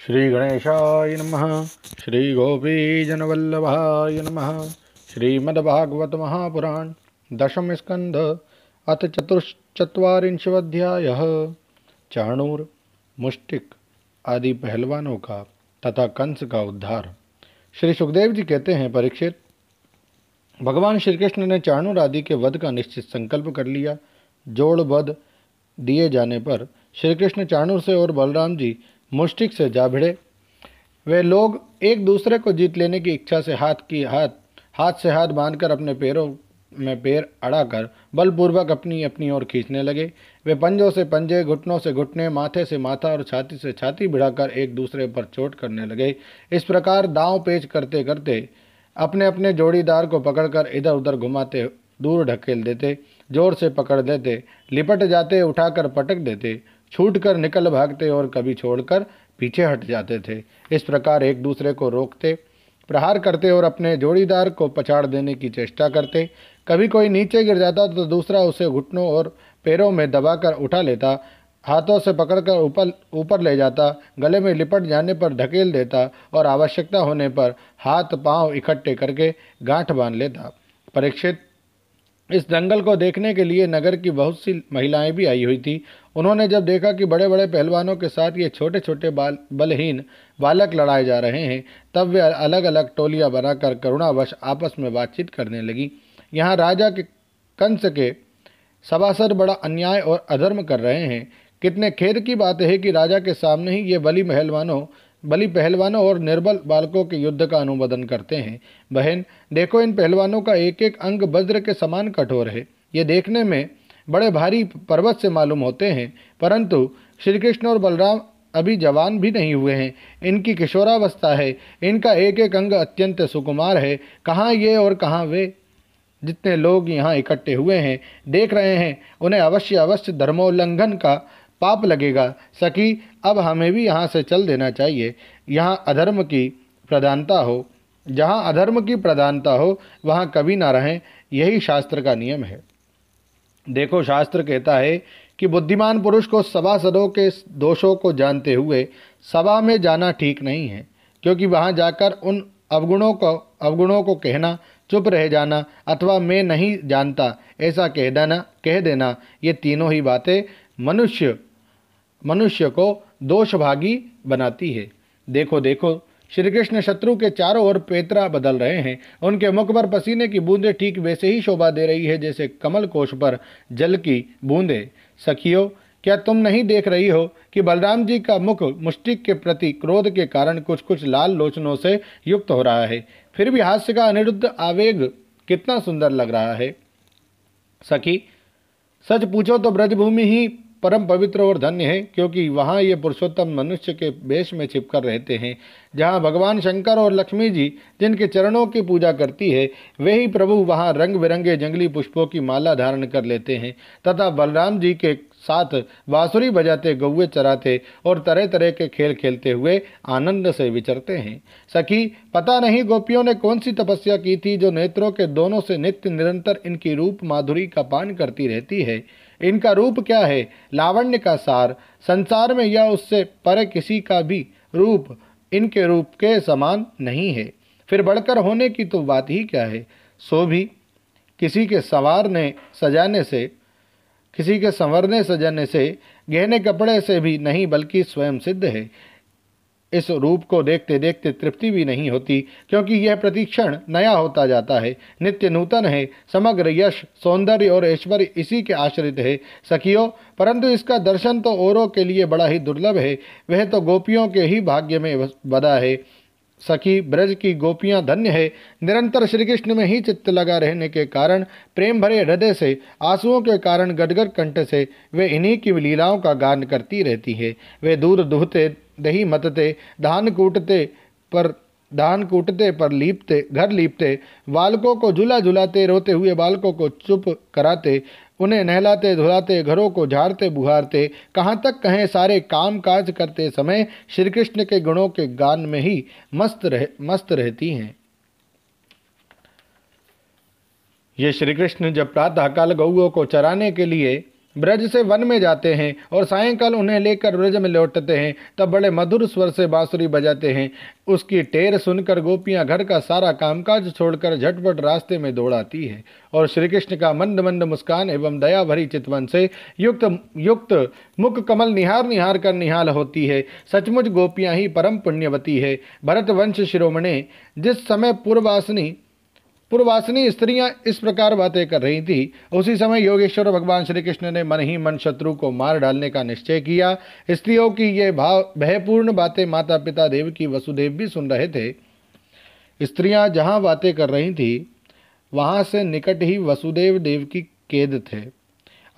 श्री गणेशाय नमः। श्री गोपीजनवल्लभाय नमः। श्रीमद्भागवत महापुराण दशम स्कंध अथ चतुश्चत्वारिंशोऽध्यायः। चाणूर, मुष्टिक आदि पहलवानों का तथा कंस का उद्धार। श्री सुखदेव जी कहते हैं, परीक्षित, भगवान श्री कृष्ण ने चाणूर आदि के वध का निश्चित संकल्प कर लिया। जोड़ वध दिए जाने पर श्री कृष्ण चाणूर से और बलराम जी मुष्टिक से जा भिड़े। वे लोग एक दूसरे को जीत लेने की इच्छा से हाथ से हाथ बांधकर अपने पैरों में पैर अड़ाकर बलपूर्वक अपनी अपनी ओर खींचने लगे। वे पंजों से पंजे, घुटनों से घुटने, माथे से माथा और छाती से छाती भिड़ाकर एक दूसरे पर चोट करने लगे। इस प्रकार दांव पेच करते करते अपने अपने जोड़ीदार को पकड़कर इधर उधर घुमाते, दूर ढकेल देते, जोर से पकड़ लेते, लिपट जाते, उठाकर पटक देते, छूटकर निकल भागते और कभी छोड़कर पीछे हट जाते थे। इस प्रकार एक दूसरे को रोकते, प्रहार करते और अपने जोड़ीदार को पछाड़ देने की चेष्टा करते। कभी कोई नीचे गिर जाता तो दूसरा उसे घुटनों और पैरों में दबाकर उठा लेता, हाथों से पकड़कर ऊपर ले जाता, गले में लिपट जाने पर धकेल देता और आवश्यकता होने पर हाथ पांव इकट्ठे करके गांठ बांध लेता। परीक्षित, इस दंगल को देखने के लिए नगर की बहुत सी महिलाएं भी आई हुई थी। उन्होंने जब देखा कि बड़े बड़े पहलवानों के साथ ये छोटे छोटे बलहीन बालक लड़ाए जा रहे हैं, तब वे अलग अलग टोलियां बनाकर करुणावश आपस में बातचीत करने लगी। यहाँ राजा के कंस के सभासद बड़ा अन्याय और अधर्म कर रहे हैं। कितने खेद की बात है कि राजा के सामने ही ये बली पहलवानों और निर्बल बालकों के युद्ध का अनुमोदन करते हैं। बहन, देखो, इन पहलवानों का एक एक अंग वज्र के समान कठोर है। ये देखने में बड़े भारी पर्वत से मालूम होते हैं, परंतु श्री कृष्ण और बलराम अभी जवान भी नहीं हुए हैं। इनकी किशोरावस्था है। इनका एक एक अंग अत्यंत सुकुमार है। कहाँ ये और कहाँ वे। जितने लोग यहाँ इकट्ठे हुए हैं, देख रहे हैं, उन्हें अवश्य धर्मोल्लंघन का पाप लगेगा। सखी, अब हमें भी यहाँ से चल देना चाहिए। जहाँ अधर्म की प्रधानता हो वहाँ कभी ना रहें। यही शास्त्र का नियम है। देखो, शास्त्र कहता है कि बुद्धिमान पुरुष को सभासदों के दोषों को जानते हुए सभा में जाना ठीक नहीं है, क्योंकि वहाँ जाकर उन अवगुणों को कहना, चुप रह जाना अथवा मैं नहीं जानता ऐसा कह देना, ये तीनों ही बातें मनुष्य को दोषभागी बनाती है। देखो देखो, श्री कृष्ण शत्रु के चारों ओर पैतरा बदल रहे हैं। उनके मुख पर पसीने की बूंदें ठीक वैसे ही शोभा दे रही है जैसे कमल कोश पर जल की बूंदें। सखियों, क्या तुम नहीं देख रही हो कि बलराम जी का मुख मुष्टिक के प्रति क्रोध के कारण कुछ कुछ लाल लोचनों से युक्त हो रहा है? फिर भी हास्य का अनिरुद्ध आवेग कितना सुंदर लग रहा है। सखी, सच पूछो तो ब्रजभूमि ही परम पवित्र और धन्य है, क्योंकि वहाँ ये पुरुषोत्तम मनुष्य के वेश में छिपकर रहते हैं। जहाँ भगवान शंकर और लक्ष्मी जी जिनके चरणों की पूजा करती है, वे ही प्रभु वहाँ रंग बिरंगे जंगली पुष्पों की माला धारण कर लेते हैं तथा बलराम जी के साथ बांसुरी बजाते, गौवे चराते और तरह तरह के खेल खेलते हुए आनंद से विचरते हैं। सखी, पता नहीं गोपियों ने कौन सी तपस्या की थी जो नेत्रों के दोनों से नित्य निरंतर इनकी रूप माधुरी का पान करती रहती है। इनका रूप क्या है, लावण्य का सार, संसार में या उससे परे किसी का भी रूप इनके रूप के समान नहीं है। फिर बढ़कर होने की तो बात ही क्या है। सो भी किसी के संवरने सजाने से, गहने कपड़े से भी नहीं, बल्कि स्वयं सिद्ध है। इस रूप को देखते देखते तृप्ति भी नहीं होती, क्योंकि यह प्रतिक्षण नया होता जाता है, नित्य नूतन है। समग्र यश, सौंदर्य और ऐश्वर्य इसी के आश्रित है सखियों, परंतु इसका दर्शन तो औरों के लिए बड़ा ही दुर्लभ है। वह तो गोपियों के ही भाग्य में बदा है। सखी, ब्रज की गोपियां धन्य है। निरंतर श्री कृष्ण में ही चित्त लगा रहने के कारण, प्रेम भरे हृदय से, आंसुओं के कारण गदगद कंठ से वे इन्हीं की लीलाओं का गान करती रहती है। वे दूध दुहते, दही मतते, धान कूटते पर घर लीपते, बालकों को झूला झुलाते, रोते हुए बालकों को चुप कराते, उन्हें नहलाते धुलाते, घरों को झाड़ते बुहारते, कहाँ तक कहें सारे काम काज करते समय श्री कृष्ण के गुणों के गान में ही मस्त रहती हैं। ये श्री कृष्ण जब प्रातःकाल गौओं को चराने के लिए ब्रज से वन में जाते हैं और सायंकाल उन्हें लेकर ब्रज में लौटते हैं, तब बड़े मधुर स्वर से बांसुरी बजाते हैं। उसकी टेर सुनकर गोपियां घर का सारा कामकाज छोड़कर झटपट रास्ते में दौड़ आती है और श्री कृष्ण का मंद मंद मुस्कान एवं दया भरी चितवन से युक्त युक्त मुख कमल निहार निहार कर निहाल होती है। सचमुच गोपियां ही परम पुण्यवती है। भरत वंश शिरोमणि, जिस समय पूर्वासिनी स्त्रियां इस प्रकार बातें कर रही थी, उसी समय योगेश्वर भगवान श्री कृष्ण ने मन ही मन शत्रु को मार डालने का निश्चय किया। स्त्रियों की ये भयपूर्ण बातें माता पिता देव की वसुदेव भी सुन रहे थे। स्त्रियां जहां बातें कर रही थी वहां से निकट ही वसुदेव देव की कैद थे,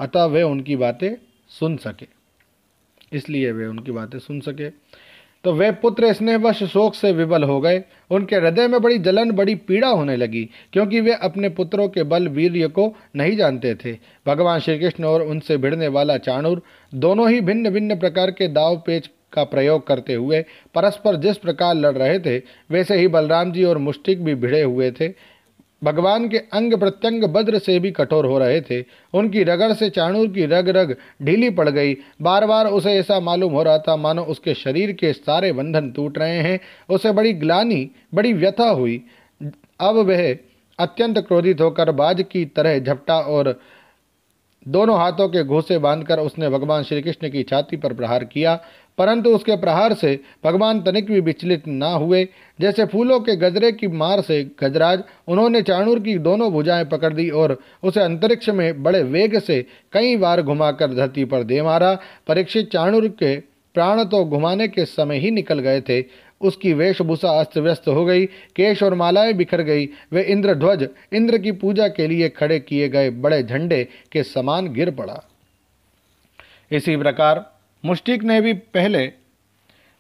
अतः वे उनकी बातें सुन सके। तो वे पुत्र स्नेहवश शोक से विवल हो गए। उनके हृदय में बड़ी जलन, बड़ी पीड़ा होने लगी, क्योंकि वे अपने पुत्रों के बल वीर्य को नहीं जानते थे। भगवान श्री कृष्ण और उनसे भिड़ने वाला चाणूर दोनों ही भिन्न भिन्न प्रकार के दाव पेच का प्रयोग करते हुए परस्पर जिस प्रकार लड़ रहे थे, वैसे ही बलराम जी और मुष्टिक भी भिड़े हुए थे। भगवान के अंग प्रत्यंग वज्र से भी कठोर हो रहे थे। उनकी रगड़ से चाणूर की रग रग ढीली पड़ गई। बार बार उसे ऐसा मालूम हो रहा था मानो उसके शरीर के सारे बंधन टूट रहे हैं। उसे बड़ी ग्लानि, बड़ी व्यथा हुई। अब वह अत्यंत क्रोधित होकर बाज की तरह झपटा और दोनों हाथों के घूंसे बांधकर उसने भगवान श्री कृष्ण की छाती पर प्रहार किया, परंतु उसके प्रहार से भगवान तनिक भी विचलित ना हुए। जैसे फूलों के गजरे की मार से गजराज, उन्होंने चाणूर की दोनों भुजाएं पकड़ दी और उसे अंतरिक्ष में बड़े वेग से कई बार घुमाकर धरती पर दे मारा। परीक्षित, चाणूर के प्राण तो घुमाने के समय ही निकल गए थे। उसकी वेशभूषा अस्त व्यस्त हो गई, केश और मालाएं बिखर गई। वे इंद्रध्वज, इंद्र की पूजा के लिए खड़े किए गए बड़े झंडे के समान गिर पड़ा। इसी प्रकार मुष्टिक ने भी पहले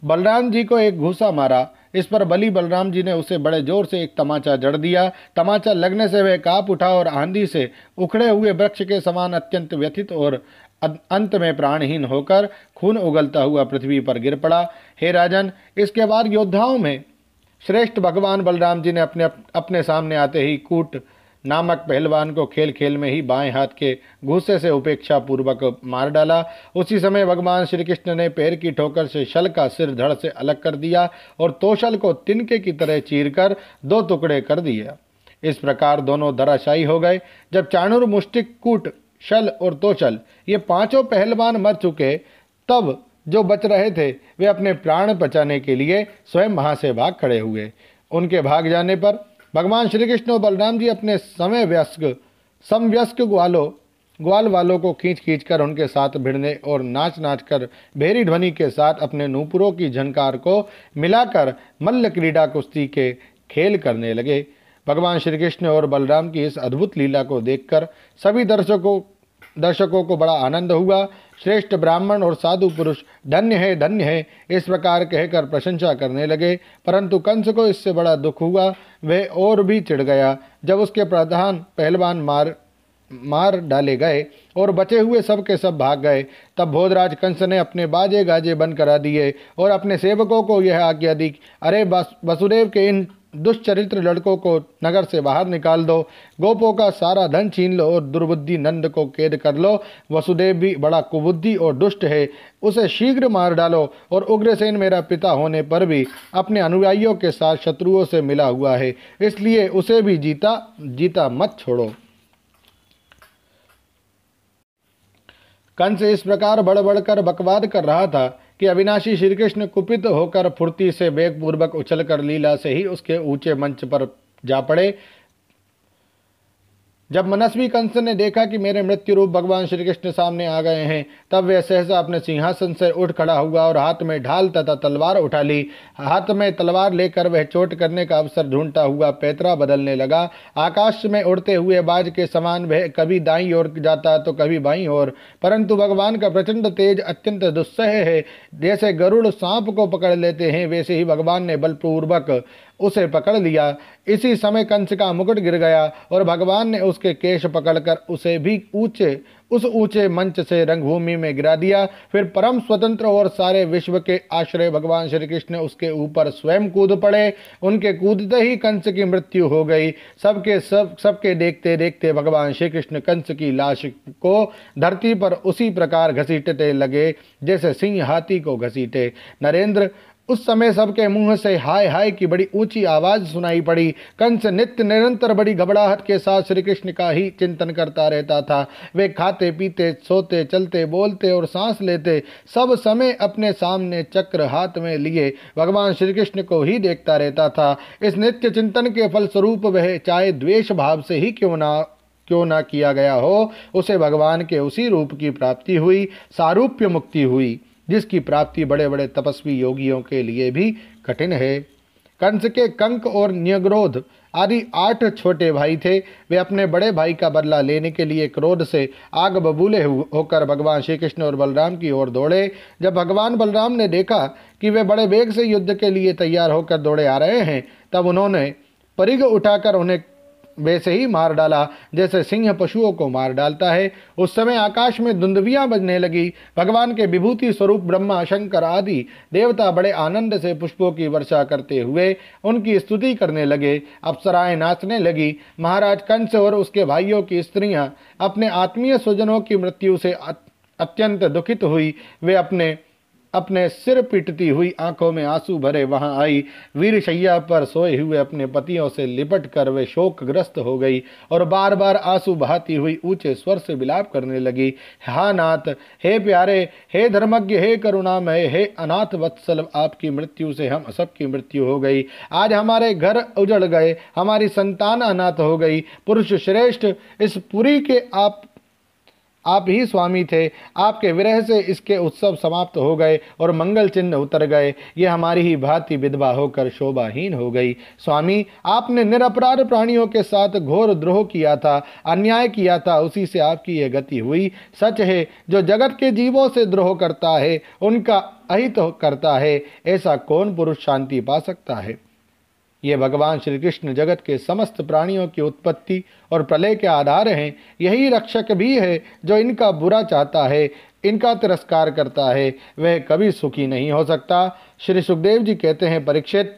बलराम जी को एक घूसा मारा। इस पर बली बलराम जी ने उसे बड़े जोर से एक तमाचा जड़ दिया। तमाचा लगने से वह कांप उठा और आंधी से उखड़े हुए वृक्ष के समान अत्यंत व्यथित और अंत में प्राणहीन होकर खून उगलता हुआ पृथ्वी पर गिर पड़ा। हे राजन, इसके बाद योद्धाओं में श्रेष्ठ भगवान बलराम जी ने अपने सामने आते ही कूट नामक पहलवान को खेल खेल में ही बाएं हाथ के घूसे से उपेक्षा पूर्वक मार डाला। उसी समय भगवान श्री कृष्ण ने पैर की ठोकर से शल का सिर धड़ से अलग कर दिया और तोशल को तिनके की तरह चीरकर दो टुकड़े कर दिया। इस प्रकार दोनों धराशायी हो गए। जब चाणूर, मुष्टिक, कूट, शल और तोशल ये पांचों पहलवान मर चुके, तब जो बच रहे थे वे अपने प्राण बचाने के लिए स्वयं वहां से भाग खड़े हुए। उनके भाग जाने पर भगवान श्री कृष्ण और बलराम जी अपने समवयस्क ग्वाल वालों को खींच खींच कर उनके साथ भिड़ने और नाच नाच कर भेरी ध्वनि के साथ अपने नूपुरों की झनकार को मिलाकर मल्ल क्रीड़ा कुश्ती के खेल करने लगे। भगवान श्री कृष्ण और बलराम की इस अद्भुत लीला को देखकर सभी दर्शकों को बड़ा आनंद हुआ। श्रेष्ठ ब्राह्मण और साधु पुरुष धन्य है इस प्रकार कहकर प्रशंसा करने लगे। परंतु कंस को इससे बड़ा दुख हुआ। वह और भी चिढ़ गया। जब उसके प्रधान पहलवान मार डाले गए और बचे हुए सब के सब भाग गए, तब भोजराज कंस ने अपने बाजे गाजे बंद करा दिए और अपने सेवकों को यह आज्ञा दी, अरे वसुदेव के इन दुष्चरित्र लड़कों को नगर से बाहर निकाल दो, गोपों का सारा धन छीन लो और दुर्बुद्धि नंद को कैद कर लो। वसुदेव भी बड़ा कुबुद्धि और दुष्ट है, उसे शीघ्र मार डालो। और उग्रसेन मेरा पिता होने पर भी अपने अनुयायियों के साथ शत्रुओं से मिला हुआ है, इसलिए उसे भी जीता मत छोड़ो। कंस इस प्रकार बड़बड़ कर बकवाद कर रहा था कि अविनाशी श्री कृष्ण कुपित होकर फुर्ती से वेगपूर्वक उछलकर लीला से ही उसके ऊंचे मंच पर जा पड़े। जब मनस्वी कंस ने देखा कि मेरे मृत्यु रूप भगवान श्री कृष्ण सामने आ गए हैं, तब वह सहसा अपने सिंहासन से उठ खड़ा हुआ और हाथ में ढाल तथा तलवार उठा ली। हाथ में तलवार लेकर वह चोट करने का अवसर ढूंढता हुआ पैतरा बदलने लगा। आकाश में उड़ते हुए बाज के समान वह कभी दाईं ओर जाता तो कभी बाईं ओर, परंतु भगवान का प्रचंड तेज अत्यंत दुस्सह है। जैसे गरुड़ सांप को पकड़ लेते हैं, वैसे ही भगवान ने बलपूर्वक उसे पकड़ लिया। इसी समय कंस का मुकुट गिर गया और भगवान ने उसके केश पकड़कर उसे भी उस ऊंचे मंच से रंगभूमि में गिरा दिया। फिर परम स्वतंत्र और सारे विश्व के आश्रय भगवान श्री कृष्ण उसके ऊपर स्वयं कूद पड़े। उनके कूदते ही कंस की मृत्यु हो गई। सबके देखते देखते भगवान श्री कृष्ण कंस की लाश को धरती पर उसी प्रकार घसीटते लगे जैसे सिंह हाथी को घसीटे। नरेंद्र, उस समय सबके मुंह से हाय हाय की बड़ी ऊंची आवाज सुनाई पड़ी। कंस नित्य निरंतर बड़ी घबराहट के साथ श्री कृष्ण का ही चिंतन करता रहता था। वे खाते पीते, सोते, चलते, बोलते और सांस लेते सब समय अपने सामने चक्र हाथ में लिए भगवान श्री कृष्ण को ही देखता रहता था। इस नित्य चिंतन के फलस्वरूप वह चाहे द्वेष भाव से ही क्यों ना किया गया हो, उसे भगवान के उसी रूप की प्राप्ति हुई, सारूप्य मुक्ति हुई, जिसकी प्राप्ति बड़े बड़े तपस्वी योगियों के लिए भी कठिन है। कंस के कंक और न्यग्रोध आदि 8 छोटे भाई थे। वे अपने बड़े भाई का बदला लेने के लिए क्रोध से आग बबूले होकर भगवान श्री कृष्ण और बलराम की ओर दौड़े। जब भगवान बलराम ने देखा कि वे बड़े वेग से युद्ध के लिए तैयार होकर दौड़े आ रहे हैं, तब उन्होंने परिघ उठाकर उन्हें वैसे ही मार डाला जैसे सिंह पशुओं को मार डालता है। उस समय आकाश में धुंधवियां बजने लगी। भगवान के विभूति स्वरूप ब्रह्मा, शंकर आदि देवता बड़े आनंद से पुष्पों की वर्षा करते हुए उनकी स्तुति करने लगे। अप्सराएं नाचने लगी। महाराज कंस और उसके भाइयों की स्त्रियां अपने आत्मीय स्वजनों की मृत्यु से अत्यंत दुखित हुई। वे अपने सिर पीटती हुई आंखों में आंसू भरे वहां आई। वीरशैया पर सोए हुए अपने पतियों से लिपट कर वे शोकग्रस्त हो गई और बार बार आंसू बहाती हुई ऊंचे स्वर से विलाप करने लगी। हा नाथ, हे प्यारे, हे धर्मज्ञ, हे करुणामय, हे अनाथ वत्सल, आपकी मृत्यु से हम सबकी मृत्यु हो गई। आज हमारे घर उजड़ गए, हमारी संतान अनाथ हो गई। पुरुष श्रेष्ठ, इस पुरी के आप ही स्वामी थे। आपके विरह से इसके उत्सव समाप्त हो गए और मंगल चिन्ह उतर गए। ये हमारी ही भांति विधवा होकर शोभाहीन हो गई। स्वामी, आपने निरपराध प्राणियों के साथ घोर द्रोह किया था, अन्याय किया था, उसी से आपकी यह गति हुई। सच है, जो जगत के जीवों से द्रोह करता है उनका अहित करता है। ऐसा कौन पुरुष शांति पा सकता है। ये भगवान श्री कृष्ण जगत के समस्त प्राणियों की उत्पत्ति और प्रलय के आधार हैं। यही रक्षक भी है। जो इनका बुरा चाहता है, इनका तिरस्कार करता है, वह कभी सुखी नहीं हो सकता। श्री सुखदेव जी कहते हैं, परीक्षित,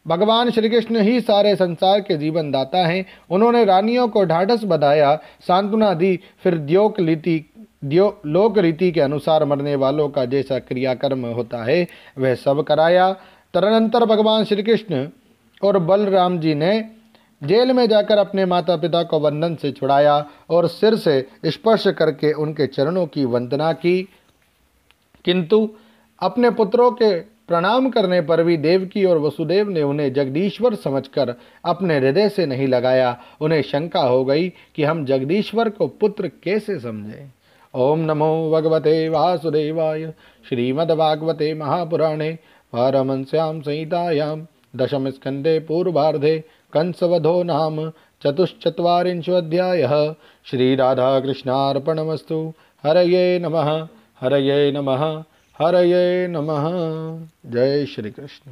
भगवान श्री कृष्ण ही सारे संसार के जीवन दाता हैं। उन्होंने रानियों को ढाढ़स बधाया, सांत्वना दी, फिर लोक रीति के अनुसार मरने वालों का जैसा क्रियाकर्म होता है वह सब कराया। तदनंतर भगवान श्री कृष्ण और बलराम जी ने जेल में जाकर अपने माता पिता को बंधन से छुड़ाया और सिर से स्पर्श करके उनके चरणों की वंदना की। किंतु अपने पुत्रों के प्रणाम करने पर भी देवकी और वसुदेव ने उन्हें जगदीश्वर समझकर अपने हृदय से नहीं लगाया। उन्हें शंका हो गई कि हम जगदीश्वर को पुत्र कैसे समझें। ओम नमो भगवते वासुदेवाय। श्रीमद्भागवते महापुराणे पारमहंस्यां संहितायां दशम स्कंदे पूर्वार्धे कंसवधो नाम चतुश्चत्वारिंशोऽध्यायः। श्री राधा कृष्णार्पणमस्तु। हरये नमः, हरये नमः, हरये नमः। जय श्री कृष्ण।